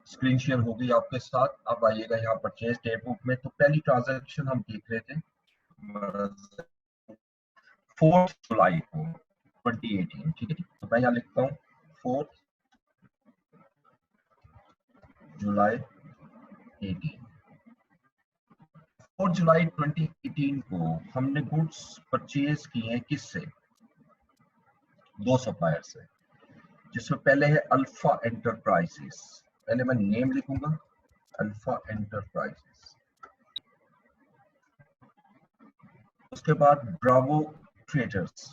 Screen share हो गई आपके साथ। अब आइएगा यहाँ परचेज डे बुक में। तो पहली ट्रांजैक्शन हम देख रहे थे 4 जुलाई को 2018, ठीक है। तो मैं यहाँ लिखता हूँ 4 जुलाई 18। 4 जुलाई 2018 को हमने गुड्स परचेज किए हैं किससे? 2 सप्लायर से, जिसमें पहले है अल्फा एंटरप्राइजेस। पहले मैं नेम लिखूंगा अल्फा एंटरप्राइजेस, उसके बाद ब्रावो ट्रेडर्स,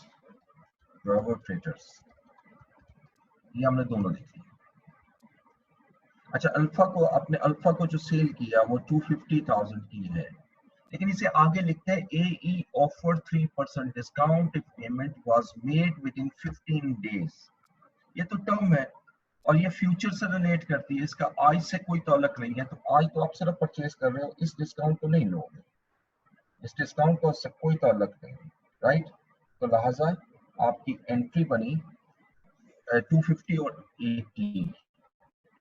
ब्रावो ट्रेडर्स, ये हमने दोनों लिखी। अच्छा, अल्फा को, अपने अल्फा को जो सेल किया वो 250,000 की है, लेकिन इसे आगे लिखते हैं AE offered 3% discount if payment was made with in 15 days. ये तो टर्म है और ये फ्यूचर से रिलेट करती है, इसका आज से कोई ताल्लुक नहीं है। तो आज तो आप सिर्फ परचेज कर रहे हो, इस डिस्काउंट को नहीं लोगे, इस डिस्काउंट का उससे कोई ताल्लुक नहीं, राइट। तो लिहाजा आपकी एंट्री बनी 250 और 80,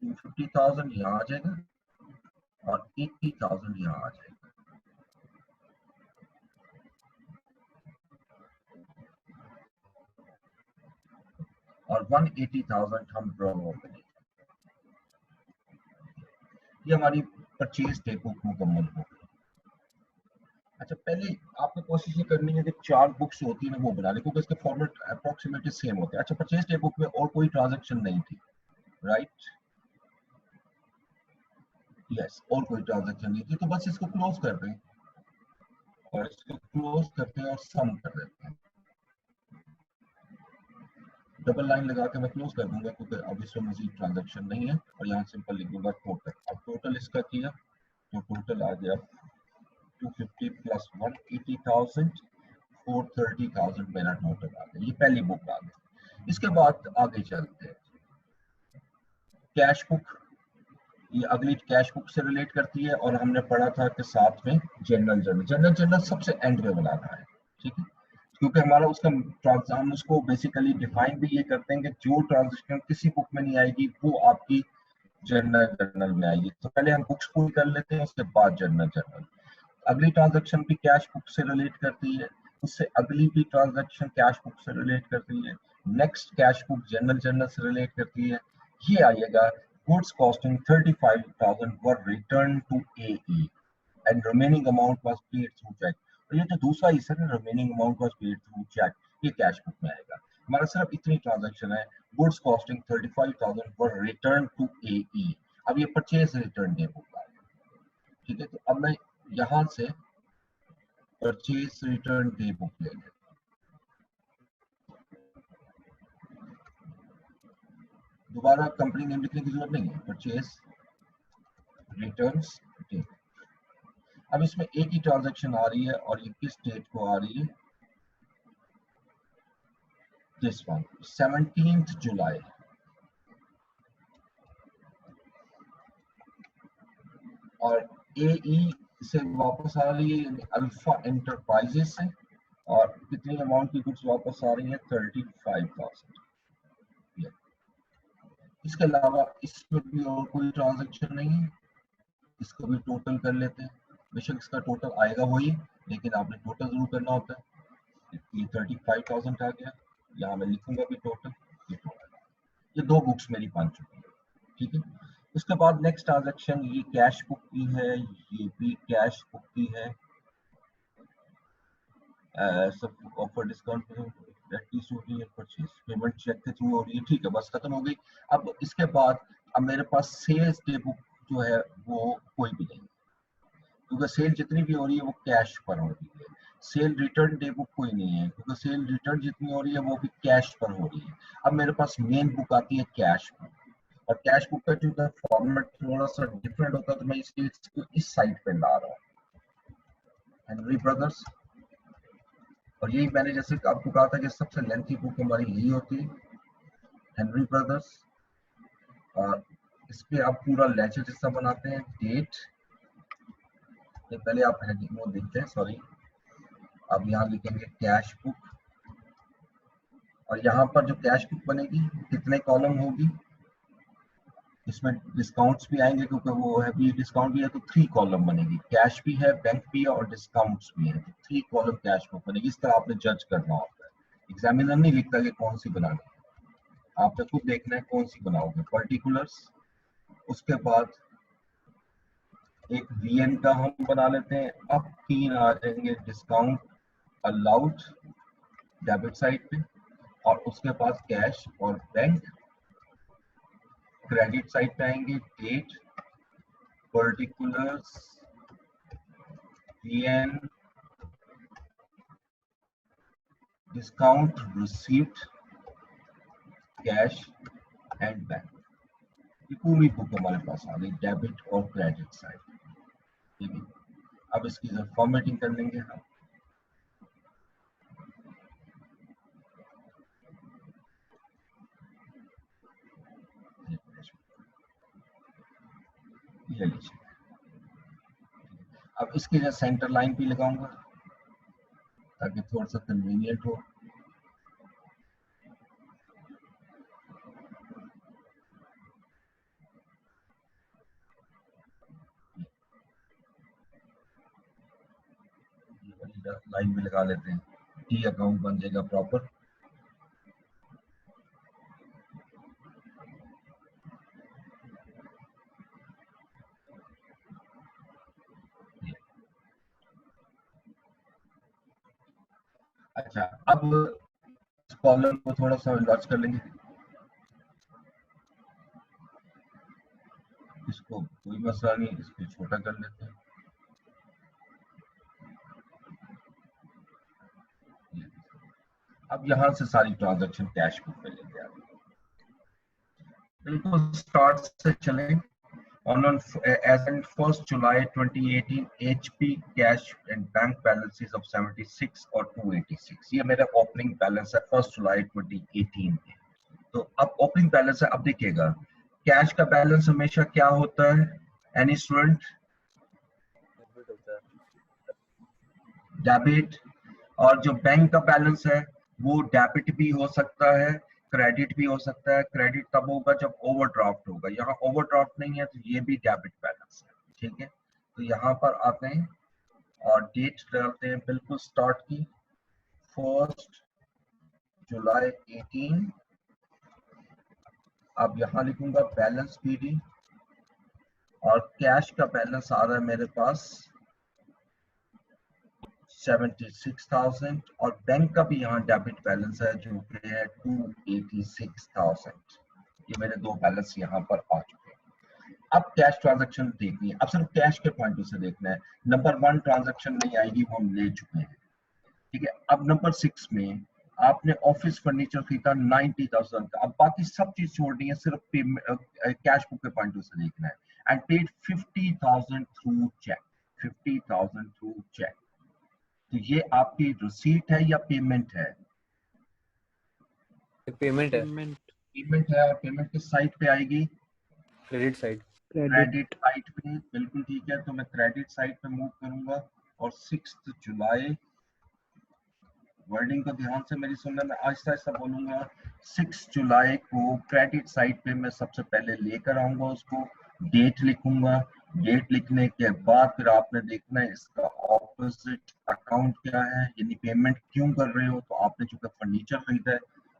250,000 यहाँ आ जाएगा और 80,000 यहाँ आ जाएगा। और 180,000 हम ब्रावो में लेंगे। ये हमारी परचेज डे बुक मुकम्मल हो गई। अच्छा, पहले आपको कोशिश ये करनी है कि 4 बुक्स होती है वो बना ले, क्योंकि इसके फॉर्मेट अप्रोक्सीमेटली सेम होते हैं। अच्छा, परचेज डे बुक में और कोई ट्रांजैक्शन नहीं थी, राइट? यस, और कोई ट्रांजैक्शन नहीं थी, तो बस इसको क्लोज कर दें और इसको क्लोज करते हैं और सम कर देते हैं। डबल लाइन लगा के मैं क्लोज कर दूंगा क्योंकि अब इसमें मजीद ट्रांजैक्शन नहीं है, और यहाँ सिंपल लिख दूंगा टोटल। अब टोटल इसका किया तो टोटल आ गया 250 प्लस 180,000, 430,000 मेरा टोटल आ गया। ये पहली बुक आ गई। इसके बाद आगे चलते हैं। कैश बुक, ये अगली कैश बुक से रिलेट करती है, और हमने पढ़ा था कि साथ में जनरल जर्नल, जनरल जर्नल सबसे एंड में बनाना है, ठीक है, क्योंकि हमारा उसका हम उसको बेसिकली डिफाइन भी ये करते हैं कि जो ट्रांजेक्शन किसी बुक में नहीं आएगी वो आपकी जनरल जर्नल में आएगी। तो पहले हम बुक्स पूरी कर लेते हैं, उसके बाद जनरल जर्नल। अगली ट्रांजैक्शन भी कैश बुक से रिलेट करती है, उससे अगली भी ट्रांजैक्शन कैश बुक से रिलेट करती है, next cash book general journal से रिलेट करती है। ये आइएगा goods costing 35,000 were returned to AE and remaining amount was paid through check। और ये जो दूसरा हिस्सा है remaining amount was paid through check, ये कैश बुक में आएगा। हमारा सिर्फ इतनी ट्रांजैक्शन है, goods costing 35,000 were returned to AE। अब ये परचेज रिटर्न डे बुक आ गया, ठीक है। तो अब मैं यहाँ से परचेज रिटर्न डे बुक ले लेता हूँ। दोबारा कंपनी नेम लिखने की जरूरत नहीं है, परचेज रिटर्न्स डे। अब इसमें एक ही ट्रांजैक्शन आ रही है और ये किस डेट को आ रही है? दिस वन, 17 जुलाई। और AE से वापस आ रही है अल्फा एंटरप्राइजेस से, और कितनी अमाउंट की गुड्स वापस आ रही है? 35,000। इसके अलावा इसमें भी और कोई ट्रांजैक्शन नहीं है, इसको भी टोटल कर लेते हैं। बेशक इसका टोटल आएगा वही, लेकिन आपने टोटल जरूर करना होता है। ये 35,000 आ गया, यहाँ मैं लिखूंगा भी टोटल, ये टोटल। ये 2 बुक्स मेरी बन चुकी है, ठीक है। उसके बाद नेक्स्ट ट्रांजैक्शन ये कैश बुक की है, ये भी कैश बुक की है। सब ऑफर डिस्काउंट प्रैक्टिस हो रही है, परचेज पेमेंट चेक के थ्रू हो रही है, ठीक है, बस खत्म हो गई। अब इसके बाद अब मेरे पास सेल्स डे बुक जो है वो कोई भी नहीं, क्योंकि सेल जितनी भी हो रही है वो कैश पर हो रही है। सेल रिटर्न डे बुक कोई नहीं है, क्योंकि सेल रिटर्न जितनी हो रही है वो भी कैश पर हो रही है। अब मेरे पास मेन बुक आती है कैश बुक, और कैश बुक का जो फॉर्मेट थोड़ा सा डिफरेंट होता है, तो मैं इसलिए इसको इस साइड पे ला रहा हूँ, हेनरी ब्रदर्स। और यही मैंने जैसे आपको कहा था कि सबसे लेंथी बुक हमारी यही होती है, हेनरी ब्रदर्स। और इस पे आप पूरा लेजर जैसा बनाते हैं, डेट, ये पहले आप हेडिंग वो देखते हैं, सॉरी। अब यहाँ लिखेंगे कैश बुक, और यहाँ पर जो कैश बुक बनेगी कितने कॉलम होगी? इसमें डिस्काउंट्स भी आएंगे क्योंकि वो है भी डिस्काउंट भी है, तो 3 कॉलम बनेगी, कैश भी है, बैंक भी है और डिस्काउंट्स भी है, तो 3 कॉलम कैश बुक बनेगी। इस तरह आपने जज करना होता है, एग्जामिनर नहीं लिखता कि कौन सी बनानी है, आपने खुद देखना है कौन सी बनाओगे। पर्टिकुलर्स, उसके बाद एक वीएन का हम बना लेते हैं। अब 3 आ जाएंगे डिस्काउंट अलाउड डेबिट साइड पे, और उसके पास कैश और बैंक। क्रेडिट साइड पे आएंगे date, particulars, VN, discount received, cash and bank. ये पूरी बुक हमारे पास आ गई डेबिट और क्रेडिट साइड। ठीक है, अब इसकी फॉर्मेटिंग कर लेंगे हम। ये लीजिए, अब इसकी जो सेंटर लाइन भी लगाऊंगा ताकि थोड़ा सा कन्वीनियंट हो। लाइन में लगा लेते हैं, टी अकाउंट बन जाएगा प्रॉपर। अच्छा, अब इस कॉलम को थोड़ा सा लॉन्च कर लेंगे, इसको कोई मसला नहीं, इसको छोटा कर लेते हैं। अब यहाँ से सारी ट्रांजैक्शन कैश बुक में लेके आ गए। बिल्कुल स्टार्ट से चलें। On as in 1st July 2018, HP cash and bank balances of 76 और 286, ये मेरा ओपनिंग बैलेंस है 1st July 2018 में। तो अब ओपनिंग बैलेंस है। अब देखिएगा कैश का बैलेंस हमेशा क्या होता है, एनी स्टूडेंट? डेबिट। और जो बैंक का बैलेंस है वो डेबिट भी हो सकता है, क्रेडिट भी हो सकता है। क्रेडिट तब होगा जब ओवरड्राफ्ट होगा, यहाँ ओवरड्राफ्ट नहीं है तो ये भी डेबिट बैलेंस है। ठीक है, तो यहाँ पर आते हैं और डेट डालते हैं बिल्कुल स्टार्ट की 1st July 18। अब यहाँ लिखूंगा बैलेंस पीडी, और कैश का बैलेंस आ रहा है मेरे पास 76,000, और बैंक का भी यहाँ डेबिट बैलेंस है जो कि है 286,000। ये मेरे दो बैलेंस यहाँ पर आ चुके हैं। अब कैश ट्रांजैक्शन देखनी है, अब सिर्फ कैश के पॉइंट से देखना है। नंबर 1 ट्रांजैक्शन नहीं आएगी, वो हम ले चुके हैं। ठीक है, अब नंबर 6 में आपने ऑफिस फर्नीचर खरीदा 90,000 का। अब बाकी सब चीज छोड़नी है, सिर्फ कैश बुक के पॉइंट से देखना है। And paid 50,000 through cheque, 50,000 through cheque. तो ये आपकी रिसीट है या पेमेंट है? पेमेंट है। पेमेंट है, और पेमेंट किस साइड पे आएगी? Credit side. क्रेडिट साइड पे, बिल्कुल ठीक है। तो मैं क्रेडिट साइड पे मूव करूंगा और 6 जुलाई, वर्डिंग को ध्यान से मेरी सुनना, मैं आहिस्ता आहिस्ता बोलूंगा। 6 जुलाई को क्रेडिट साइड पे मैं सबसे पहले लेकर आऊंगा उसको, डेट लिखूंगा। डेट लिखने के बाद फिर आपने देखना है इसका ऑपोजिट अकाउंट क्या है, यानी पेमेंट क्यों कर रहे हो। तो आपने चूंकि फर्नीचर खरीदा है,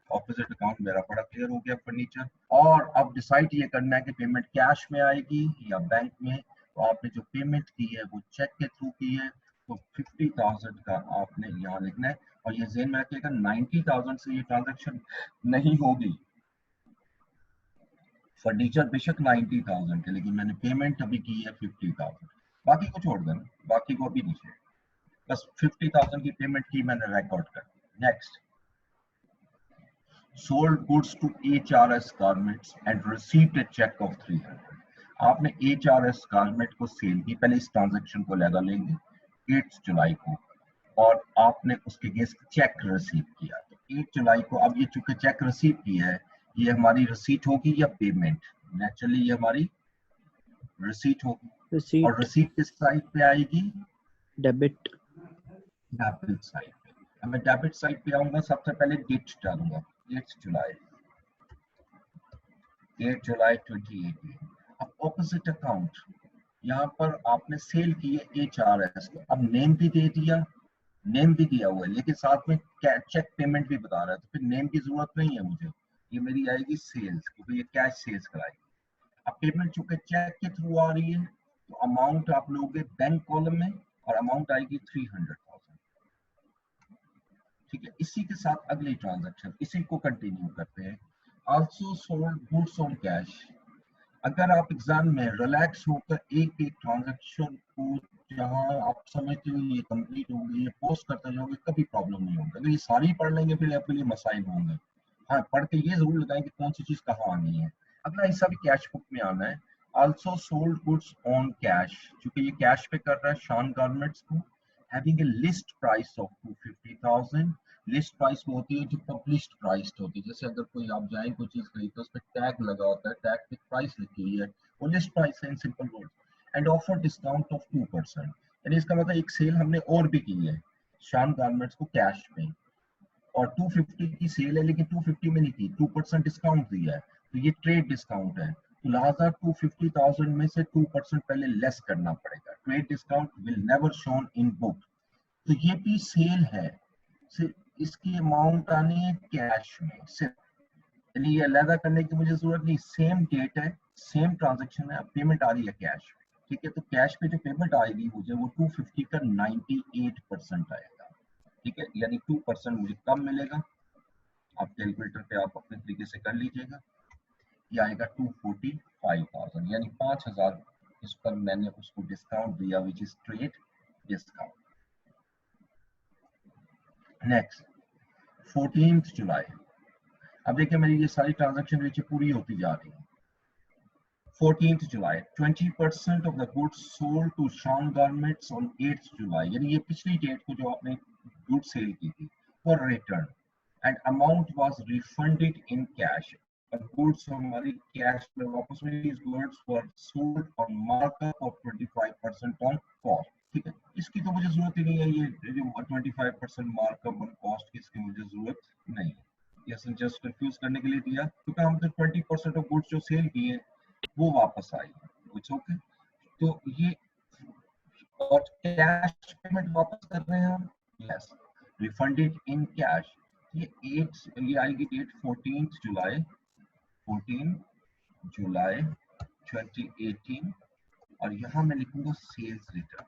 ऑपोजिट अकाउंट मेरा बड़ा क्लियर हो गया, फर्नीचर। और अब डिसाइड ये करना है कि पेमेंट कैश में आएगी या बैंक में। तो आपने जो पेमेंट की है वो चेक के थ्रू की है, तो 50,000 का आपने यहाँ लिखना है। और ये ज़हन में रखिएगा 90,000 से ये ट्रांजैक्शन नहीं होगी। फर्नीचर बेशक 90,000 के, लेकिन मैंने पेमेंट अभी की है 50,000। बाकी को छोड़ देना, बाकी को अभी नहीं, बस 50,000 की पेमेंट की मैंने रिकॉर्ड कर। Next, sold goods to HRS Garments and received a check of 300। आपने HRS Garment को सेल की, पहले इस ट्रांजैक्शन को लगा लेंगे 8 जुलाई को, और आपने उसके अगेंस्ट चेक रिसीव किया। तो 8 जुलाई को, अब ये चूंकि चेक रिसीव किया है, ये हमारी रिसीट होगी या पेमेंट? नेचुरली ये हमारी रिसीट होगी। और रिसीट किस साइड पे आएगी? डेबिट। डेबिट साइड पे। अब मैं डेबिट साइड पे आऊंगा, सबसे पहले डेट डालूंगा 8 जुलाई। 8 जुलाई 2018। अब ऑपोजिट अकाउंट, यहाँ पर आपने सेल की है HRS को, अब नेम भी दे दिया, नेम भी दिया हुआ है, लेकिन साथ में चेक पेमेंट भी बता रहा है, तो फिर नेम की जरूरत नहीं है मुझे, ये मेरी आएगी सेल्स, क्योंकि ये कैश सेल्स कराएगी। अब पेमेंट चूंकि चेक के थ्रू आ रही है, तो अमाउंट आप लोगे बैंक कॉलम में, और अमाउंट आएगी 300,000। ठीक है, इसी के साथ अगली ट्रांजैक्शन, इसी को कंटिन्यू करते हैं। Also sold goods on cash. अगर आप एग्जाम में रिलैक्स होकर एक एक ट्रांजैक्शन को, जहां आप समझते हो ये कंप्लीट हो गई, ये पोस्ट करते जाओगे, कभी प्रॉब्लम नहीं होगी। अगर ये सारी पढ़ लेंगे फिर आपके लिए मसाइल होंगे। हाँ, पढ़ के ये जरूर लगाएं कि कौन सी चीज कहाँ आनी है। अगला हिस्सा भी कैश बुक में आना है। Also sold goods on cash, क्योंकि ये कैश पे कर रहा है शान गारमेंट्स को, having a list price of 250,000। List price वो होती है जो पब्लिश्ड प्राइस होती है, जैसे अगर कोई आप जाए कोई चीज खरीदते उस पर टैग लगा होता है, टैग पे प्राइस लिखी हुई है, वो लिस्ट प्राइस है in simple word. And offer discount of 2%, यानी इसका मतलब एक सेल हमने और भी की है शान गारमेंट्स को कैश में, और 250 की सेल है, लेकिन 250 में नहीं की, 2% डिस्काउंट दिया है, तो ये ट्रेड डिस्काउंट है, तो लिहाजा 250,000 में से 2% पहले लेस करना पड़ेगा। Trade discount will never shown in book, तो ये भी सेल है, सिर्फ इसकी अमाउंट आनी है कैश में सिर्फ, यानी ये अलग करने की मुझे जरूरत नहीं, सेम डेट है, सेम ट्रांजेक्शन है, पेमेंट आ रही है कैश में। ठीक है, तो कैश पे जो पेमेंट आएगी मुझे वो 250 का 98% आएगा। ठीक है, यानी 2% मुझे कम मिलेगा। आप कैलकुलेटर पे आप अपने तरीके से कर लीजिएगा। ये आएगा 245,000, यानी 5,000 इस पर मैंने उसको डिस्काउंट दिया, which is trade discount. Next 14 जुलाई। अब देखिए मेरी ये सारी ट्रांजैक्शन नीचे पूरी होती जा रही है। 14 जुलाई 20% of the goods sold to Sean Garments on 8th July, यानी ये पिछली डेट को जो आपने गुड सेल की थी, for return and amount was refunded in cash, और goods हमारी कैश में वापस हुई। these goods were sold on markup of 25% on cost। ठीक है, इसकी तो मुझे जरूरत ही नहीं है, ये जो 25% मार्कअप ऑन कॉस्ट की, इसकी मुझे जरूरत नहीं है, ये जस्ट कंफ्यूज करने के लिए दिया, क्योंकि हम तो 20% ऑफ गुड्स जो सेल किए वो वापस आई, इट्स ओके। तो ये और कैश पेमेंट वापस कर रहे हैं हम, यस, रिफंडेड इन कैश। ये आएगी डेट 14 जुलाई 2018, और यहाँ मैं लिखूंगा सेल्स रिटर्न।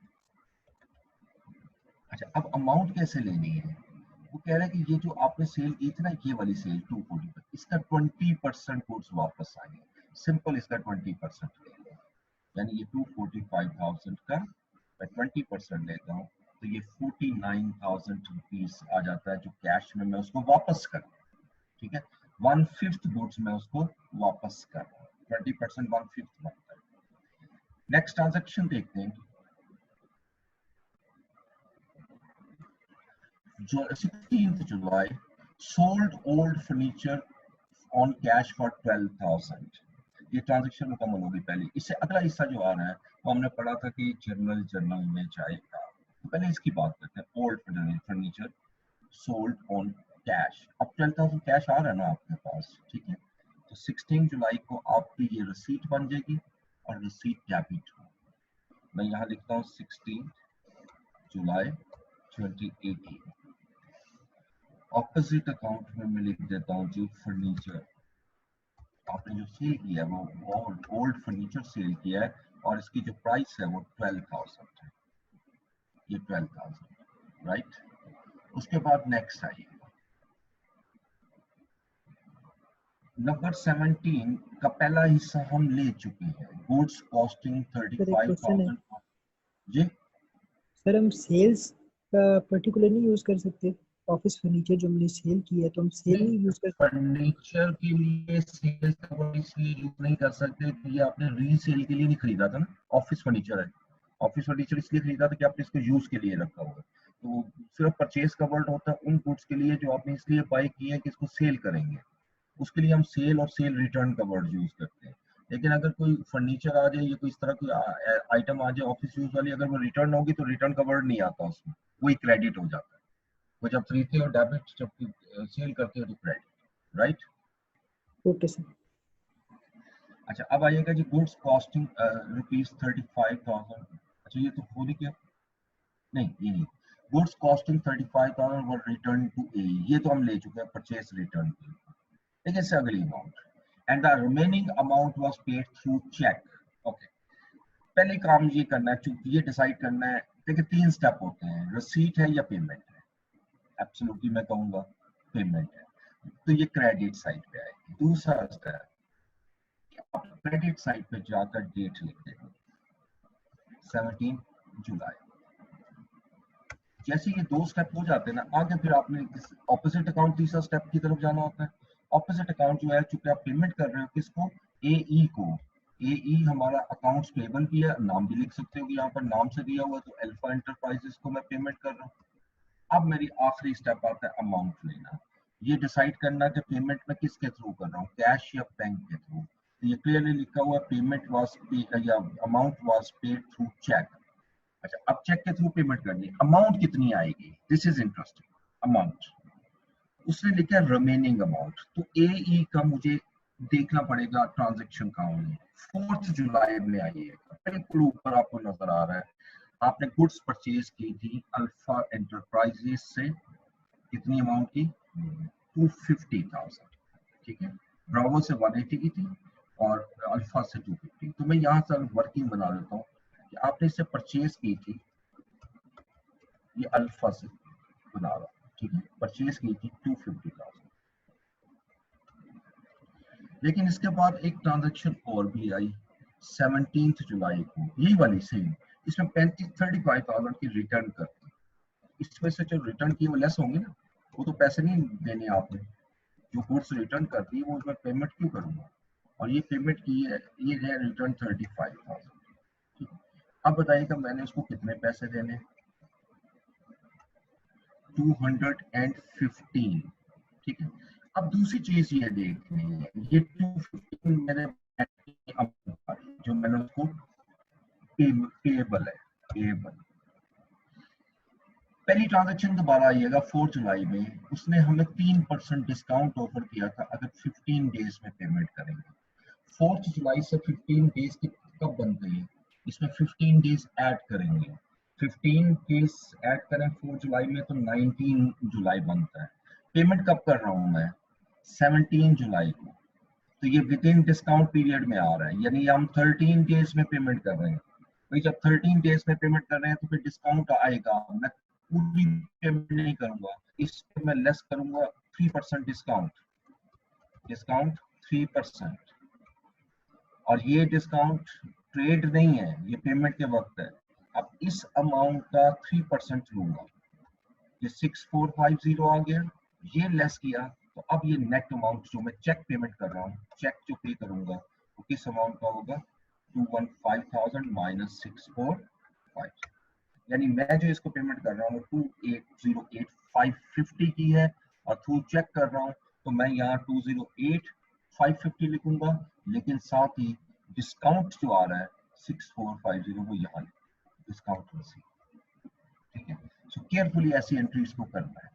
अच्छा, अब अमाउंट कैसे लेनी है, वो कह रहा है कि ये जो आपने सेल की थी ना, ये वाली सेल 240, इसका 20% गुड्स वापस आएंगे, सिंपल इसका 20% ले लो, यानी ये 245,000 का मैं 20% लेता हूँ, तो ये 49,000 रुपीज आ जाता है, जो कैश में मैं उसको वापस कर रहा हूँ। ठीक है, 1/5 गुड्स में उसको वापस कर रहा हूँ, 20% 1/5 बनता है। नेक्स्ट ट्रांजेक्शन देखते हैं, जो 16 जुलाई sold old furniture on cash for 12,000। ये ट्रांजेक्शन मुकम्मल होगी पहले। इससे अगला हिस्सा जो आ रहा है वो हमने पढ़ा था कि जर्नल में जाएगा, तो पहले इसकी बात करते हैं। Old furniture sold on cash, अब 12,000 कैश आ रहा है ना आपके पास, ठीक है, तो 16 जुलाई को आपकी ये रसीद बन जाएगी, और रसीद डेबिट हो, मैं यहाँ लिखता हूँ 16 जुलाई 2018। ऑपोजिट अकाउंट में मैं लिख देता हूँ जो फर्नीचर आपने जो सेल किया है वो ओल्ड फर्नीचर सेल किया है, और इसकी जो प्राइस है वो 12,000 है, ये 12,000, राइट। उसके बाद नेक्स्ट आइए, नंबर 17 का पहला हिस्सा हम ले चुके हैं, गुड्स कॉस्टिंग सर एक क्वेश्चन है 35,000। जी सर, हम सेल्स का पर्टिकुलर नहीं यूज कर सकते? ऑफिस फर्नीचर जो हमने सेल किया है तो हम सेल नहीं यूज कर सकते? फर्नीचर के लिए सेल्स का वर्ड इसलिए यूज नहीं कर सकते कि ये आपने रीसेल के लिए नहीं खरीदा था ना, ऑफिस फर्नीचर है, ऑफिस फर्नीचर इसलिए खरीदा था कि आपने इसको यूज के लिए रखा हुआ है, तो सिर्फ परचेज का वर्ड होता है उन गुड्स के लिए जो आपने इसलिए बाय किए हैं कि इसको सेल करेंगे, उसके लिए हम सेल और सेल रिटर्न का वर्ड यूज करते हैं। लेकिन अगर कोई फर्नीचर आ जाए या कोई इस तरह की आइटम आ जाए ऑफिस यूज वाली, अगर वो रिटर्न होगी तो रिटर्न का वर्ड नहीं आता उसमें, वही क्रेडिट हो जाता है, वो जब खरीदते हो डेबिट, जब सेल करते हो तो क्रेडिट, राइट। Okay sir. अच्छा अब आइएगा जी गुड्स कॉस्टिंग ₹35,000। अच्छा ये तो हो नहीं गया, नहीं ये नहीं, goods costing 35,000 were return to A, ये तो हम ले चुके हैं परचेज रिटर्न की। लेकिन इससे अगली amount, and the remaining amount was paid through cheque. Okay, पहले काम ये करना है, चूंकि ये डिसाइड करना है, देखिए 3 स्टेप होते हैं, रिसीट है या पेमेंट है। एब्सोल्युटली मैं कहूंगा पेमेंट है, तो ये क्रेडिट साइड पे आएगी। दूसरा स्टेप, आप क्रेडिट साइड पे जाकर डेट लिख देंगे 17 जुलाई। जैसे ये 2 स्टेप हो जाते हैं ना, आगे फिर आपने ऑपोजिट अकाउंट तीसरा स्टेप की तरफ जाना होता है। ऑपोजिट अकाउंट जो है, चूंकि आप पेमेंट कर रहे हो किसको, एई को, एई हमारा अकाउंट्स पेबल भी है, नाम भी लिख सकते हो, यहाँ पर नाम से दिया हुआ, तो अल्फा एंटरप्राइजेस को मैं पेमेंट कर रहा हूँ। अब मेरी आखिरी स्टेप आता है अमाउंट लेना, ये डिसाइड करना कि पेमेंट में किसके थ्रू कर रहा हूँ, कैश या बैंक के थ्रू। तो ये क्लियरली लिखा हुआ है, पेमेंट वाज या amount was paid through cheque. अच्छा अब चेक के थ्रू पेमेंट करनी, अमाउंट कितनी आएगी, दिस इज इंटरेस्टिंग। अमाउंट उसने लिखा रिमेनिंग अमाउंट, तो एई का मुझे देखना पड़ेगा ट्रांजैक्शन काउंट। 4 जुलाई में आइएगा, बिल्कुल ऊपर आपको नजर आ रहा है, आपने गुड्स परचेज की थी अल्फा एंटरप्राइजेस से, कितनी अमाउंट की, 250,000। ठीक है, ब्रावो से 180 की थी और अल्फा से 250। तो मैं यहाँ से वर्किंग बना देता हूँ कि आपने इससे परचेज की थी, ये अल्फा से बना रहा हूँ, ठीक है, परचेज की थी 250,000। लेकिन इसके बाद एक ट्रांजैक्शन और भी आई 17 जुलाई को, यही वाली सेम, इसमें 35,000 की रिटर्न कर दी। इसमें से जो रिटर्न की वो लेस होंगे ना, वो तो पैसे नहीं देने आपने, जो गुड्स रिटर्न कर दी वो मैं पेमेंट क्यों करूंगा, और ये पेमेंट की है, ये है रिटर्न 35,000। अब बताइएगा मैंने उसको कितने पैसे देने, 215। ठीक है, अब दूसरी चीज ये देखनी है, ये 215 मेरे जो मैंने उसको पेएबल है, पेएबल। पहली ट्रांजैक्शन दोबारा आइएगा 4 जुलाई में, उसने हमें 3% डिस्काउंट ऑफर किया था अगर 15 डेज में पेमेंट करेंगे। 4 जुलाई से 15 डेज की कब बनते हैं, इसमें 15 डेज ऐड करेंगे, 15 डेज ऐड करें 4 जुलाई में तो 19 जुलाई बनता है। पेमेंट कब कर रहा हूं मैं, 17 जुलाई को, तो ये विद इन डिस्काउंट पीरियड में आ रहा है, यानी हम 13 डेज में पेमेंट कर रहे हैं। भाई जब 13 डेज में पेमेंट कर रहे हैं तो फिर डिस्काउंट आएगा, मैं पूरी पेमेंट नहीं करूंगा, इस पे मैं लेस करूंगा 3% डिस्काउंट, डिस्काउंट 3%। और ये डिस्काउंट ट्रेड नहीं है, ये पेमेंट के वक्त है। अब इस अमाउंट का 3% लूंगा, ये 6450 आ गया, ये लेस किया, तो अब ये नेट अमाउंट जो मैं चेक पेमेंट कर रहा हूँ, चेक जो पे करूंगा वो किस अमाउंट का होगा, 215,000 माइनस 645, यानी मैं जो इसको पेमेंट कर रहा हूँ 2808550 की है, और थ्रू चेक कर रहा हूँ तो मैं यहाँ 208,550 लिखूंगा, लेकिन साथ ही डिस्काउंट जो आ रहा है 6450 वो यहाँ डिस्काउंट में। ठीक है, सो केयरफुली ऐसी एंट्रीज को करना है।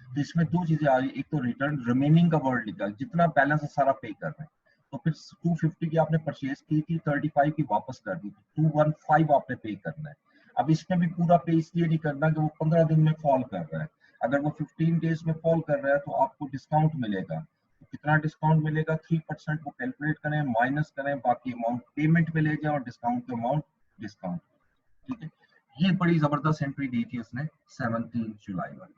तो इसमें दो चीजें आ रही, एक तो रिटर्न रिमेनिंग का वर्ड लिखा, जितना बैलेंस है सारा पे कर रहे हैं, तो फिर 250 की आपने परचेज की थी, 35 की वापस कर दी, 215 आपने पे करना है। अब इसमें भी पूरा पे इसलिए नहीं करना कि वो 15 दिन में फॉल कर रहा है, अगर वो 15 डेज में फॉल कर रहा है तो आपको डिस्काउंट मिलेगा, तो कितना डिस्काउंट मिलेगा, 3% को कैलकुलेट करें, माइनस करें, बाकी अमाउंट पेमेंट में ले जाए और डिस्काउंट के अमाउंट डिस्काउंट। ठीक है, ये बड़ी जबरदस्त एंट्री दी थी उसने 17 जुलाई वाली।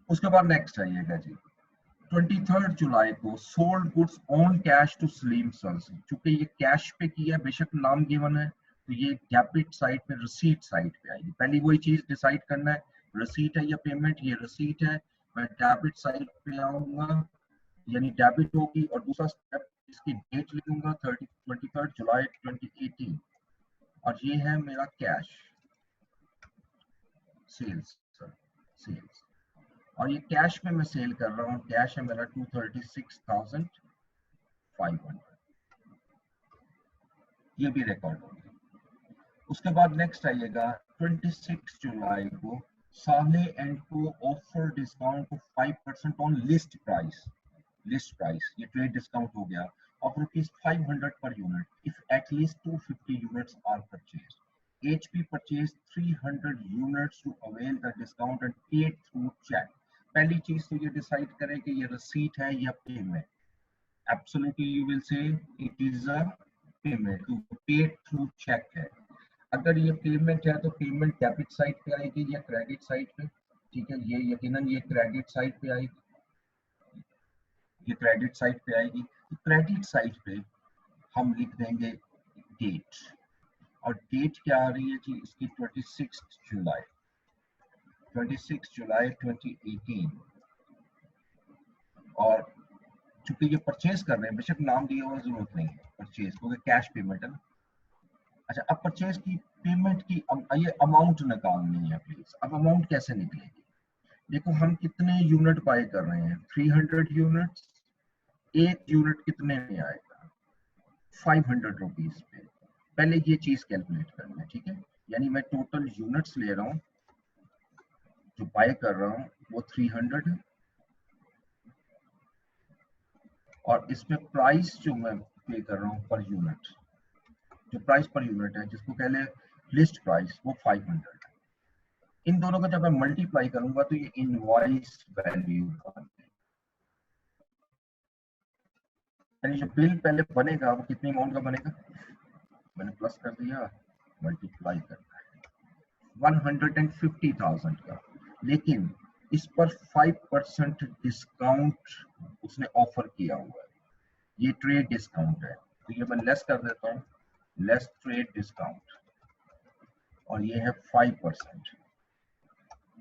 उसके बाद नेक्स्ट आइएगा जी 23 जुलाई को, sold goods on cash to Salim सल्स, चूंकि ये कैश पे किया है, बेशक नाम गिवन है, तो ये डेबिट साइड पे, रिसीट साइड पे आएगी। पहली वही चीज डिसाइड करना है, रिसीट है या पेमेंट, ये रिसीट है, मैं डेबिट साइड पे आऊंगा, यानी डेबिट होगी, और दूसरा स्टेप इसकी डेट लिखूंगा 23 जुलाई 2018, और ये है मेरा कैश सेल्स, सेल्स, और ये कैश में मैं सेल कर रहा हूँ, कैश है मेरा 236,500, ये भी रिकॉर्ड हो गया। उसके बाद नेक्स्ट आइएगा 26 जुलाई को, साले एंड को ऑफर डिस्काउंट को 5% on list price, list price, ये ट्रेड डिस्काउंट हो गया, of rupees 500 per unit if at least 250 units are purchased. HP purchased 300 units to avail the discount and paid through check. पहली चीज तो ये decide करें कि ये receipt है या payment. Absolutely you will say it is a payment, तो paid through check है. अगर ये पेमेंट है तो पेमेंट डेबिट साइड पे आएगी या क्रेडिट साइड पे, ठीक है, ये यकीनन ये क्रेडिट साइड पे आएगी, ये क्रेडिट साइड पे आएगी। तो क्रेडिट साइड पे हम लिख देंगे डेट, और डेट क्या आ रही है जी इसकी 26 जुलाई 2018। और चूंकि ये परचेज कर रहे हैं, बेशक नाम दिया हुआ जरूरत नहीं है परचेज, क्योंकि कैश पेमेंट है ना। अच्छा, अब परचेज की पेमेंट की ये अमाउंट निकालनी है प्लीज। अब अमाउंट कैसे निकलेगी? देखो हम कितने यूनिट बाय कर रहे हैं, 300 यूनिट्स। एक यूनिट कितने में आएगा? 500 रुपीज पे। पहले ये चीज कैलकुलेट करना है, ठीक है। यानी मैं टोटल यूनिट्स ले रहा हूँ, जो बाय कर रहा हूँ वो 300 है, और इसमें प्राइस जो मैं पे कर रहा हूँ पर यूनिट, जो प्राइस पर यूनिट है जिसको कह ले लिस्ट प्राइस, वो 500 है। इन दोनों का जब मैं मल्टीप्लाई करूंगा तो ये इनवॉइस वैल्यू, यानी जो बिल पहले बनेगा वो कितनी अमाउंट का बनेगा, मैंने प्लस कर दिया, मल्टीप्लाई करना है 150,000 का। लेकिन इस पर 5% डिस्काउंट उसने ऑफर किया हुआ है, ये ट्रेड डिस्काउंट है, तो ये मैं लेस कर देता हूँ, लेस ट्रेड डिस्काउंट, और ये है 5%।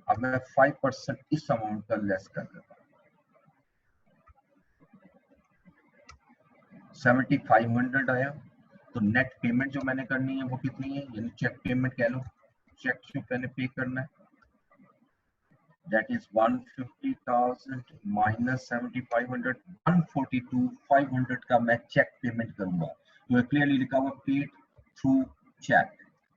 अब मैं 5% इस अमाउंट का लेस कर देता हूँ, 7500 आया। तो नेट पेमेंट जो मैंने करनी है वो कितनी है, यानी चेक पेमेंट कह लो, चेक जो मैंने पे करना है, that is 150,000 minus 7,500, 142,500 का मैं चेक पेमेंट करूंगा। तो क्लियरली लिखा हुआ पेड थ्रू चेक।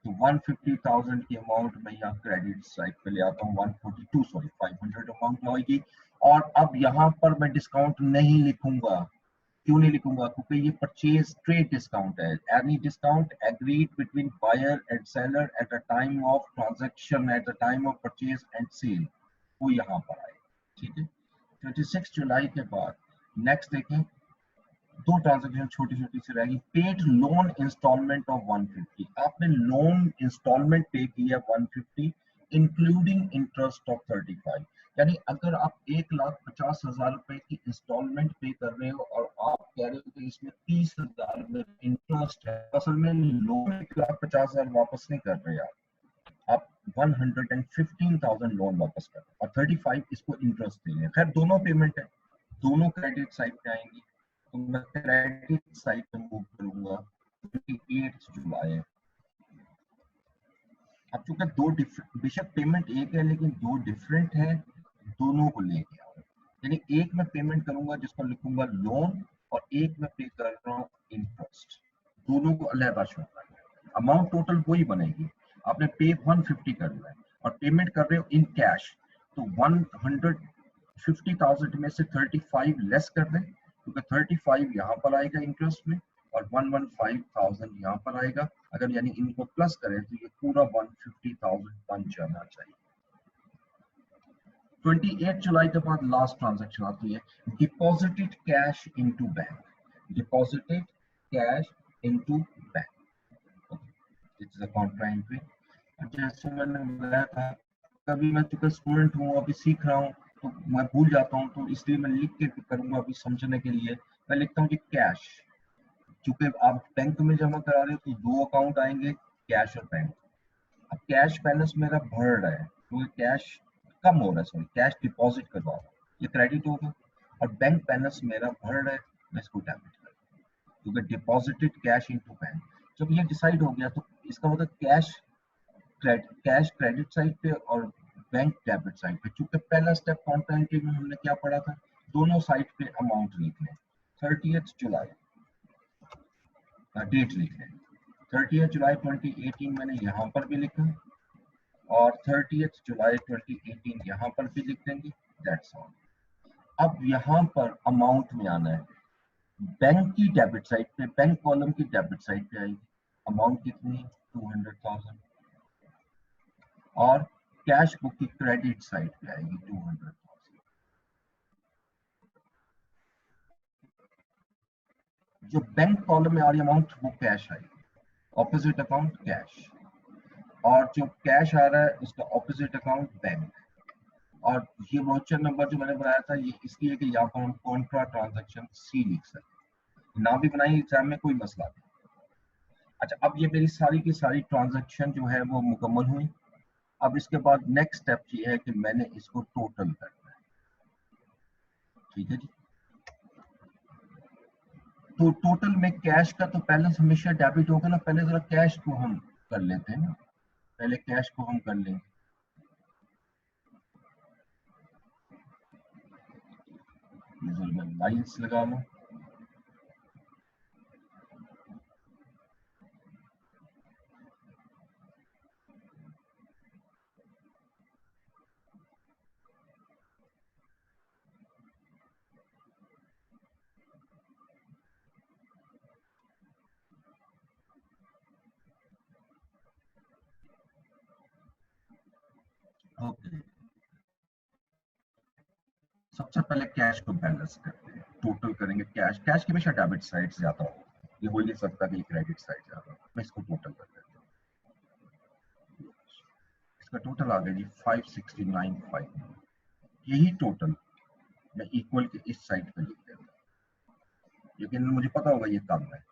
तो 150,000 की अमाउंट मैं यहाँ क्रेडिट साइड पे ले आता हूँ, 500 अमाउंट आएगी। और अब यहाँ पर मैं डिस्काउंट नहीं लिखूंगा। क्यों नहीं लिखूंगा? क्योंकि ये परचेज ट्रेड डिस्काउंट है। Any discount agreed between buyer and seller at the time of transaction, at the time of purchase and sale, वो यहाँ पर आए, ठीक है। 26 जुलाई के बाद नेक्स्ट देखें, दो ट्रांजैक्शन छोटी छोटी सी रहेगी। पेड लोन इंस्टॉलमेंट ऑफ 150, आपने लोन इंस्टॉलमेंट पे किया 150 इंक्लूडिंग इंटरेस्ट ऑफ 35। यानी अगर आप 1,50,000 रुपए की इंस्टॉलमेंट पे कर रहे हो और आप कह रहे हो कि इसमें 30,000 में इंटरेस्ट है, असल में लोन 1,50,000 वापस नहीं कर रहे आप 115,000 लोन वापस कर, और 35 इसको इंटरेस्ट दे रहे हैं। खैर दोनों पेमेंट है, दोनों क्रेडिट साइड पे आएंगी, तो मैं क्रेडिट साइड पे मूव करूंगा 28 जुलाई। अब चूंकि दो डिफरेंट, बेशक पेमेंट एक है लेकिन दो डिफरेंट है, दोनों को लेके आओ। यानी एक मैं पेमेंट करूंगा जिसको लिखूंगा लोन, और एक मैं पे कर रहा हूँ इंटरेस्ट, दोनों को अलग शो करना है। अमाउंट टोटल वही बनेगी, आपने पे 150 करना है और पेमेंट कर रहे हो इन कैश, तो 150,000 में से 35 लेस कर दें, क्योंकि 35 यहाँ पर आएगा इंटरेस्ट में और 115,000 यहाँ पर आएगा। अगर यानी इनको प्लस करें तो ये पूरा 150,000 बन जाना चाहिए। 28 जुलाई के बाद लास्ट ट्रांजैक्शन आती है, deposited cash into bank, deposited cash into bank, it's a Contra entry. जैसे मैंने बताया था, कभी मैं चूंकि स्टूडेंट हूँ, अभी सीख रहा हूँ, तो मैं भूल जाता हूँ, तो इसलिए मैं लिख के करूंगा अभी समझने के लिए। मैं लिखता हूँ कि कैश, चूंकि आप बैंक में जमा करा रहे हो तो दो अकाउंट आएंगे, कैश और बैंक। अब कैश बैलेंस मेरा बढ़ रहा है क्योंकि कैश कम हो रहा है, सॉरी कैश डिपॉजिट करवा रहा हूँ, ये क्रेडिट होगा। और बैंक बैलेंस मेरा बढ़ रहा है, मैं इसको डेबिट कर, क्योंकि डिपॉजिटेड कैश इनटू बैंक। जब ये डिसाइड हो गया तो इसका मतलब कैश क्रेडिट साइड पे और बैंक डेबिट साइड पे। चूंकि पहला स्टेप काउंटर एंट्री में हमने क्या पढ़ा था, दोनों साइड पे अमाउंट लिखने। 30 जुलाई डेट लिखने, 30 जुलाई 2018 मैंने यहाँ पर भी लिखा, और 30 जुलाई 2018 यहाँ पर भी लिख देंगे, दैट्स ऑल। अब यहाँ पर अमाउंट में आना है, बैंक की डेबिट साइड पे, बैंक कॉलम की डेबिट साइड पे आएगी, अमाउंट कितनी 200,000, और कैश बुक की क्रेडिट साइड पे आएगी 200,000। जो बैंक कॉलम में आ रही अमाउंट वो कैश आएगी, ऑपोजिट अकाउंट कैश, और जो कैश आ रहा है उसका ऑपोजिट अकाउंट बैंक। और ये वाउचर नंबर जो मैंने बनाया था ये इसलिए कि यहाँ पर हम कॉन्ट्रा ट्रांजैक्शन सी लिख सकते, ना भी बनाई एग्जाम में कोई मसला नहीं। अच्छा, अब ये मेरी सारी की सारी ट्रांजैक्शन जो है वो मुकम्मल हुई। अब इसके बाद नेक्स्ट स्टेप ये है कि मैंने इसको टोटल करना है। ठीक है जी, तो टोटल में कैश का तो बैलेंस हमेशा डेबिट होगा ना, पहले जरा कैश को हम कर लेते हैं ना, पहले कैश को हम कर लेंगे। मैं लाइन्स लगा लूं, ओके। सबसे पहले कैश को बैलेंस करते हैं, टोटल करेंगे कैश, कैश की हमेशा डेबिट साइड से ज्यादा हो, ये हो ही नहीं सकता कि क्रेडिट साइड ज्यादा। मैं इसको टोटल कर देता हूँ, इसका टोटल आ गया जी 5695। यही टोटल मैं इक्वल के इस साइड पे लिख देता हूँ, लेकिन मुझे पता होगा ये कम है।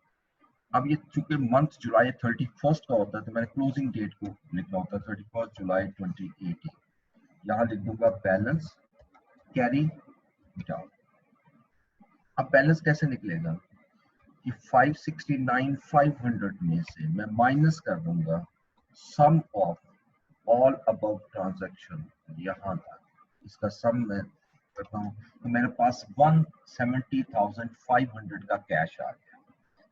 अब ये चूंकि मंथ जुलाई 31 का होता है तो मैंने क्लोजिंग डेट को लिखना होता है 31 जुलाई 2018। यहाँ लिख दूंगा बैलेंस कैरी डाउन। अब बैलेंस कैसे निकलेगा कि 569,500 में से मैं माइनस कर दूंगा सम ऑफ ऑल अबव ट्रांजैक्शन, यहाँ तक इसका सम मैं करता हूँ तो मेरे पास 170,500 का कैश आ गया।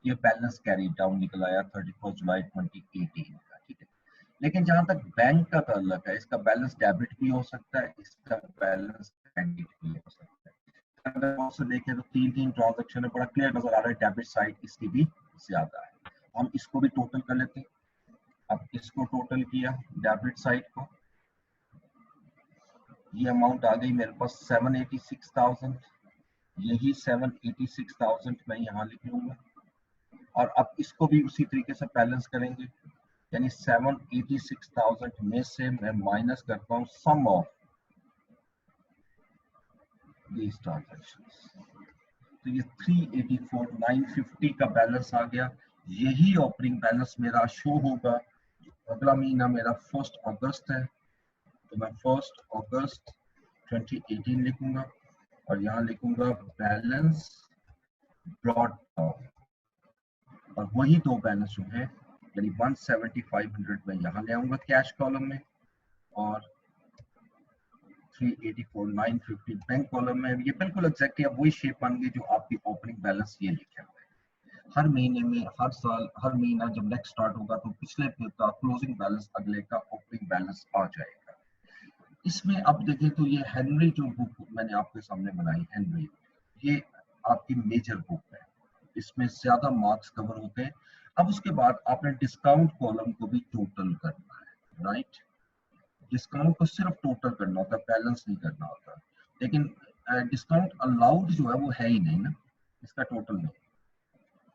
ये बैलेंस कैरी डाउन निकल आया 31 जुलाई 2018 का। ठीक है, लेकिन जहां तक बैंक का ताल्लुक है इसका बैलेंस डेबिट भी हो सकता है, इसका बैलेंस क्रेडिट भी हो सकता है। अगर से देखें तो तीन तीन ट्रांजैक्शन में बड़ा क्लियर नजर आ रहा है, डेबिट साइड इसकी भी ज्यादा है। हम इसको भी टोटल कर लेते हैं। अब इसको टोटल किया डेबिट साइड को, ये अमाउंट आ गई मेरे पास 786,000, यही 786,000 मैं यहाँ लिख लूंगा। और अब इसको भी उसी तरीके से बैलेंस करेंगे, यानी 786,000 में से मैं माइनस करता हूँ सम ऑफ दीज ट्रांजैक्शंस, तो ये 384,950 का बैलेंस आ गया। यही ओपनिंग बैलेंस मेरा शो होगा। अगला महीना मेरा 1 अगस्त है तो मैं 1 अगस्त 2018 लिखूंगा और यहाँ लिखूंगा बैलेंस ब्रॉट डाउन, और वही दो बैलेंस जो है यानी 170,500 में यहाँ ले आऊंगा कैश कॉलम में, और 384,950 बैंक कॉलम में। ये बिल्कुल एग्जैक्टली अब वही शेप बन गई जो आपकी ओपनिंग बैलेंस ये लिखे हुए हैं। हर महीने में, हर साल, हर महीना जब नेक्स्ट स्टार्ट होगा तो पिछले का क्लोजिंग बैलेंस अगले का ओपनिंग बैलेंस आ जाएगा। इसमें अब देखें तो ये हेनरी जो बुक मैंने आपके सामने बनाई, हेनरी, ये आपकी मेजर बुक है, इसमें ज्यादा मार्क्स कवर होते हैं। अब उसके बाद आपने डिस्काउंट कॉलम को भी टोटल करना है, राइट। डिस्काउंट को सिर्फ टोटल करना होता है, बैलेंस नहीं करना होता। लेकिन डिस्काउंट अलाउड जो है वो है ही नहीं ना, इसका टोटल नहीं,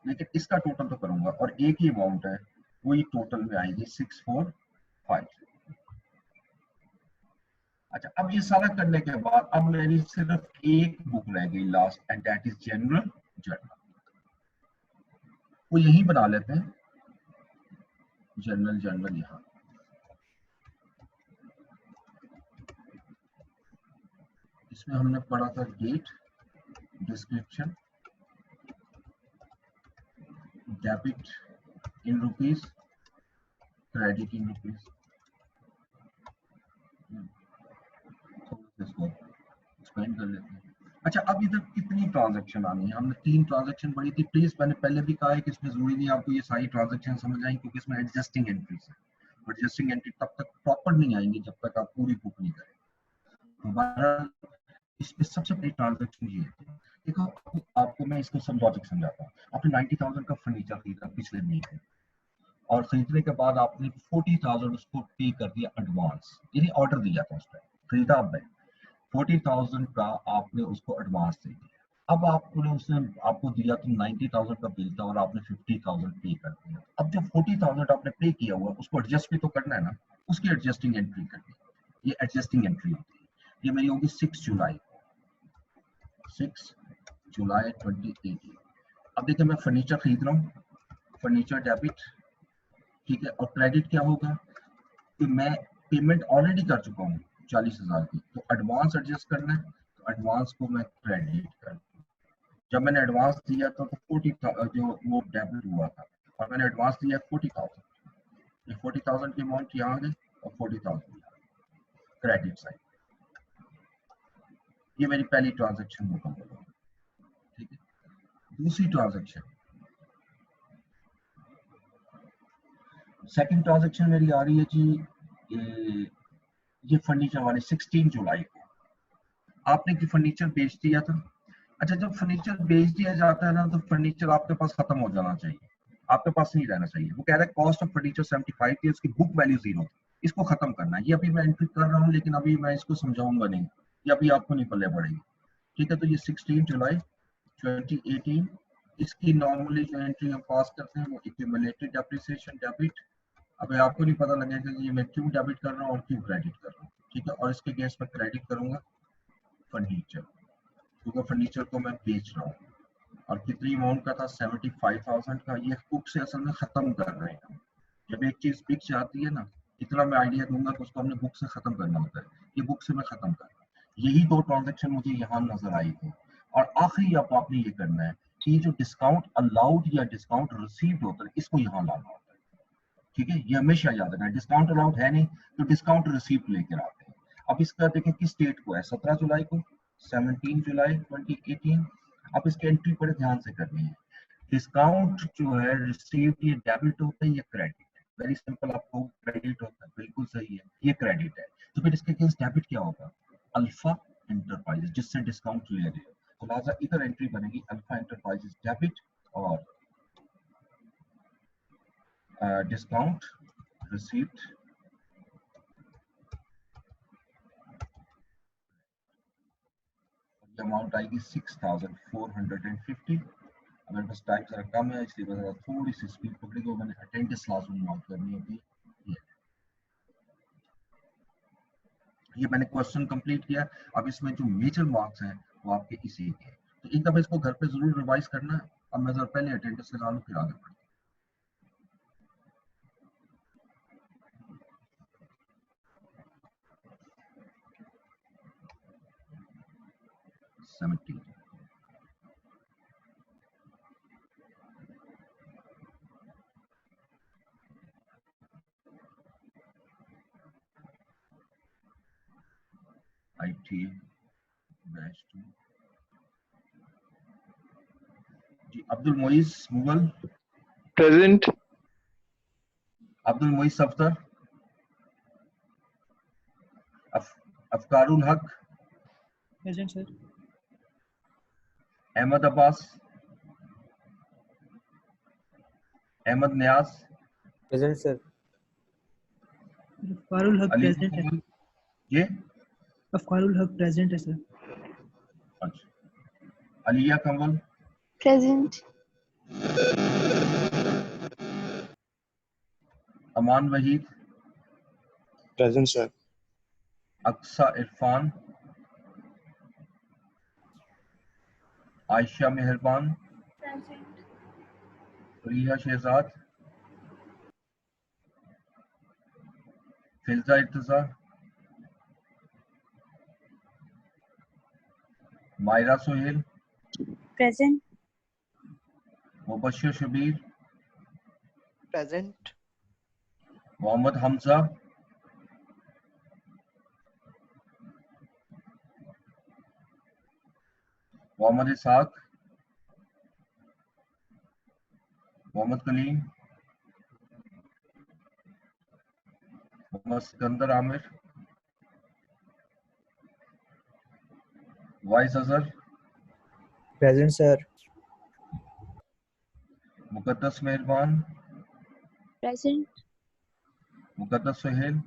लेकिन इसका टोटल तो करूंगा और एक ही अमाउंट है, वही टोटल में आएगी 645। अच्छा, अब ये सारा करने के बाद अब मेरी सिर्फ एक बुक रह गई last, and that is general journal. वो यही बना लेते हैं जनरल जर्नल। यहाँ इसमें हमने पढ़ा था date, description, debit in rupees, credit in rupees. इसको एक्सप्लेन कर लेते हैं। अच्छा, अब इधर कितनी ट्रांजैक्शन आनी है, हमने 3 ट्रांजैक्शन पढ़ी थी। प्लीज मैंने पहले भी कहा है कि इसमें जरूरी नहीं आपको ये सारी ट्रांजैक्शन समझ आएंगी, क्योंकि इसमें एडजस्टिंग एंट्रीज है। एडजस्टिंग एंट्री तब तक प्रॉपर नहीं आएंगी जब तक आप पूरी बुक नहीं करें। तो इसमें सबसे बड़ी ट्रांजैक्शन ये है, देखो आपको मैं इसको सब लॉजिक समझाता हूँ। आपने 90,000 का फर्नीचर खरीदा पिछले महीने और खरीदने के बाद आपने 40,000 उसको पे कर दिया एडवांस, यानी ऑर्डर दिया था, उस टाइम खरीदा आपने 40,000 का, आपने उसको एडवांस दे दिया। अब आपने उसने आपको दिया तो 90,000 का बिल था और आपने 50,000 पे कर दिया। अब जो 40,000 आपने पे किया हुआ उसको एडजस्ट भी तो करना है ना, उसकी एडजस्टिंग एंट्री करनी है। ये एडजस्टिंग एंट्री होती है, ये मेरी होगी 6 जुलाई 2018। अब देखिए मैं फर्नीचर खरीद रहा हूँ, फर्नीचर डेबिट, ठीक है, और क्रेडिट क्या होगा कि मैं पेमेंट ऑलरेडी कर चुका हूँ 40,000 की, तो एडवांस एडजस्ट करना है, तो एडवांस को मैं क्रेडिट कर, जब मैंने एडवांस दिया था तो 40 जो वो डेबिट हुआ था और मैंने एडवांस दिया 40,000, ये 40,000 की अमाउंट यहाँ आ गई और 40,000 क्रेडिट साइड। ये मेरी पहली ट्रांजेक्शन मुकम्मल हो, ठीक है। दूसरी ट्रांजेक्शन, सेकंड ट्रांजेक्शन मेरी आ रही है जी, ये फर्नीचर वाले 16 जुलाई को आपने कि फर्नीचर बेच दिया था। अच्छा, जब फर्नीचर बेच दिया जाता है ना तो फर्नीचर आपके पास खत्म हो जाना चाहिए, आपके पास नहीं रहना चाहिए। वो कह रहा है कॉस्ट ऑफ फर्नीचर 75 थी, उसकी बुक वैल्यू 0 थी, इसको खत्म करना है। ये अभी मैं एंट्री कर रहा हूँ लेकिन अभी मैं इसको समझाऊंगा नहीं, ये अभी आपको नहीं पल्ले पड़ेगी, ठीक है। तो ये 16 जुलाई 2018, इसकी नॉर्मली जो एंट्री हम पास करते हैं वो एक्यूमुलेटेड डेप्रिसिएशन डेबिट। अभी आपको नहीं पता लगेगा कि ये मैं क्यों डेबिट कर रहा हूँ और क्यों क्रेडिट कर रहा हूँ, ठीक है। और इसके अगेंस्ट में क्रेडिट करूंगा फर्नीचर, क्योंकि फर्नीचर को मैं बेच रहा हूँ और कितनी अमाउंट का था 75,000 का। ये बुक से असल में खत्म कर रहे हैं। जब एक चीज बिक जाती है ना, इतना मैं आइडिया दूंगा कि उसको हमने बुक से खत्म करना होता है, ये बुक से मैं खत्म कर रहा हूँ। यही दो ट्रांजेक्शन मुझे यहाँ नजर आई थी। और आखिरी अब आपने ये करना है कि जो डिस्काउंट अलाउड या डिस्काउंट रिसीव्ड होता है इसको यहाँ लाना होता है, ठीक है। ये हमेशा याद रखना, डिस्काउंट अलाउड है नहीं तो डिस्काउंट रिसीव्ड लेकर आते हैं। अब इसका देखें किस डेट को है, 17 जुलाई को, 17 जुलाई 2018। अब इसकी एंट्री बड़े ध्यान से करनी है। डिस्काउंट जो है रिसीव्ड, ये डेबिट होता है, ये क्रेडिट है। वेरी सिंपल, आपको क्रेडिट होता है, बिल्कुल सही है, ये क्रेडिट है। तो फिर इसके अगेंस्ट डेबिट क्या होगा, अल्फा एंटरप्राइजेस, जिससे डिस्काउंट लिया गया, तो लिहाजा इधर एंट्री बनेगी अल्फा एंटरप्राइजेस डेबिट और डिस्काउंट रिसीव्ड, अमाउंट आएगी 6,450। मेरे पास टाइम जरा कम है इसलिए मैं थोड़ी सी स्पीड पकड़ी को मैंने अटेंडेंस लाजमी नोट करनी होगी। ये मैंने क्वेश्चन कंप्लीट किया। अब इसमें जो मेजर मार्क्स हैं वो आपके इसी के हैं, तो एक दफा इसको घर पे जरूर रिवाइज करना है। अब मैं जरा पहले अटेंडेंस लगा लूं फिर आगे बढ़ते। 17 IT बैच 2 जी। Abdul Moiz Mughal, present. Abdul Moiz Saftar, Afkarul Haq, present sir. Ahmed Abbas, Ahmed Niaz, present sir. Afkarul Haq Ali present है। मुकम्मल, ये अफकारुल हक प्रेजेंट है सर। अच्छा, Aliya Kanwal, present. Aman Waheed, present sir. Aqsa Irfan, Ayesha Meherban, Riya Shahzad, Fiza Irtaza, Maira Sohail, present. Mubashshir Shabbir, present. Mohammad Hamza, Mohammad Ishaq, Mohammad Kaleem, Mohammad Sikandar Aamir, Wais Azhar, present sir. Muqaddas Meherban, Present. Muqaddas Suhail,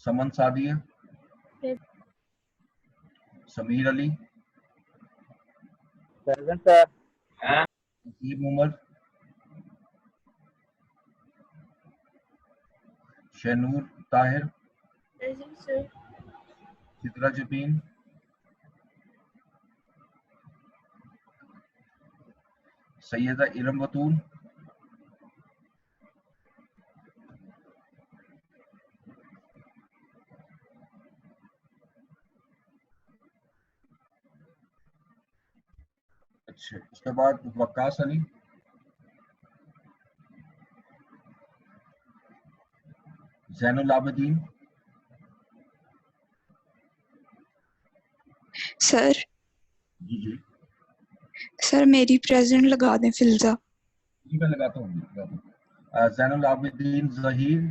Saman Sadia, Sameer Ali, present sir. Naseeb Umar, Shahnoor Tahir, Present, sir. Sidra Jabeen, Syeda Iram बतूल, अच्छा उसके बाद वकास अली, जैनुल आबिदीन, सर जी सर मेरी प्रेजेंट लगा दें फिल्जा। जी मैं लगाता हूँ। जैनुल आबिदीन जहीर,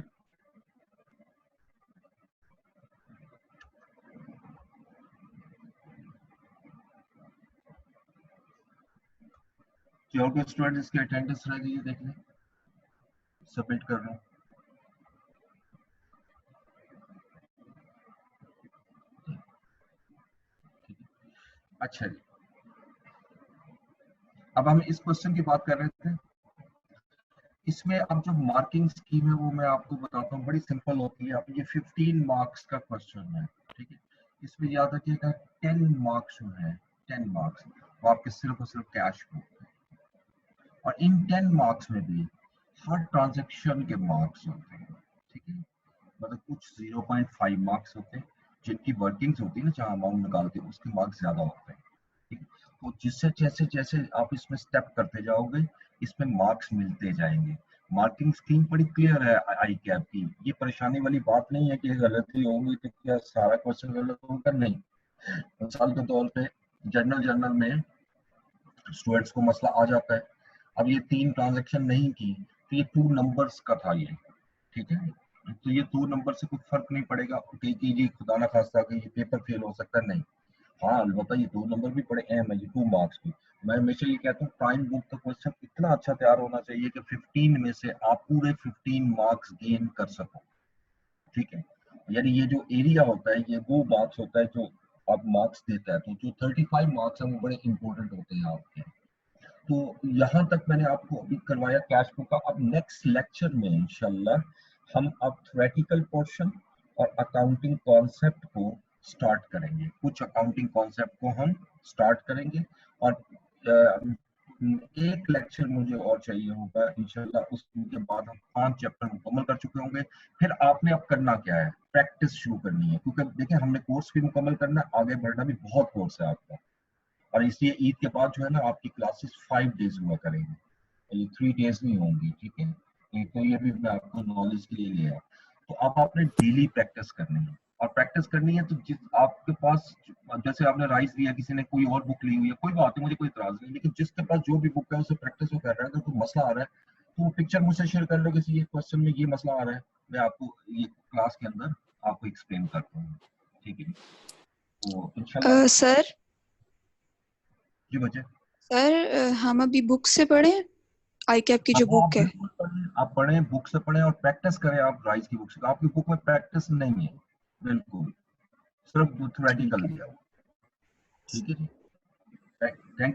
जो भी स्टूडेंट इसके अटेंडेंस रह गई है देख लें, सबमिट कर रहा हूँ। अच्छा जी, अब हम इस क्वेश्चन की बात कर रहे थे। इसमें अब जो मार्किंग स्कीम है वो मैं आपको बताता हूँ, बड़ी सिंपल होती है। अब ये 15 मार्क्स का क्वेश्चन है, ठीक है। इसमें याद रखिएगा 10 मार्क्स जो है, 10 मार्क्स वो आपके सिर्फ और सिर्फ कैश में, और इन 10 मार्क्स में भी हर ट्रांजैक्शन के मार्क्स होते हैं, ठीक है। मतलब कुछ 0.5 मार्क्स होते हैं, जिनकी वर्किंग्स होती है ना, जहाँ अमाउंट निकालते हैं उसके मार्क्स ज्यादा होते हैं, ठीक है। तो जिससे जैसे जैसे आप इसमें स्टेप करते जाओगे, इसमें मार्क्स मिलते जाएंगे। मार्किंग स्कीम बड़ी क्लियर है आई कैप की, ये परेशानी वाली बात नहीं है कि गलती होगी तो क्या सारा क्वेश्चन गलत होगा, नहीं। मिसाल के तौर पे जनरल में स्टूडेंट्स को मसला आ जाता है, अब ये 3 ट्रांजैक्शन नहीं की तो ये 2 नंबर्स का था ये, ठीक है। तो ये 2 नंबर से कुछ फर्क नहीं पड़ेगा कि जी खुदा ना खास्ता कि ये पेपर फेल हो सकता है, नहीं। हाँ अलबत्ता ये 2 नंबर भी बड़े अहम है, ये 2 मार्क्स भी। मैं हमेशा ये कहता हूँ प्राइम बुक का क्वेश्चन इतना अच्छा तैयार होना चाहिए कि 15 में से आप पूरे 15 मार्क्स गेन कर सको, ठीक है। यानी ये जो एरिया होता है ये वो मार्क्स होता है जो आप मार्क्स देता है, तो जो 35 मार्क्स है वो बड़े इंपॉर्टेंट होते हैं आपके। तो यहाँ तक मैंने आपको अभी करवाया कैश बुक का। अब नेक्स्ट लेक्चर में इंशाल्लाह हम अब थ्योरेटिकल पोर्शन और अकाउंटिंग कॉन्सेप्ट को स्टार्ट करेंगे। कुछ अकाउंटिंग कॉन्सेप्ट को हम स्टार्ट करेंगे, और एक लेक्चर मुझे और चाहिए होगा इंशाल्लाह। उसके बाद हम 5 चैप्टर मुकम्मल कर चुके होंगे। फिर आपने अब करना क्या है, प्रैक्टिस शुरू करनी है, क्योंकि देखिए हमने कोर्स भी मुकम्मल करना है, आगे बढ़ना भी, बहुत कोर्स है आपका। और इसलिए ईद के बाद जो है ना आपकी क्लासेस 5 डेज हुआ करेंगी, ये 3 डेज नहीं होंगी, ठीक है। तो ये भी मैं आपको नॉलेज के लिए लिया। तो अब आपने डेली प्रैक्टिस करनी है, और प्रैक्टिस करनी है तो जिस आपके पास, जैसे आपने राइस दिया, किसी ने कोई और बुक ली हुई है, कोई बात नहीं, मुझे कोई इतराज नहीं, लेकिन जिसके पास जो भी बुक है उसे प्रैक्टिस वो कर रहा है। अगर कोई मसला आ रहा है तो वो पिक्चर मुझसे शेयर कर लो, किसी ये क्वेश्चन में ये मसला आ रहा है, मैं आपको ये क्लास के अंदर आपको एक्सप्लेन करता हूँ, ठीक है। तो इंशाल्लाह सर जी बच्चे, सर हम अभी बुक से पढ़ें, आई कैप की जो आप बुक है। बिल्कुल पढ़ें, आप पढ़ें, बुक से पढ़ें और प्रैक्टिस करें। आप राइस की बुक से, आपकी बुक में प्रैक्टिस नहीं है बिल्कुल, सिर्फ थ्योरेटिकल दिया हुआ, ठीक है जी। थैंक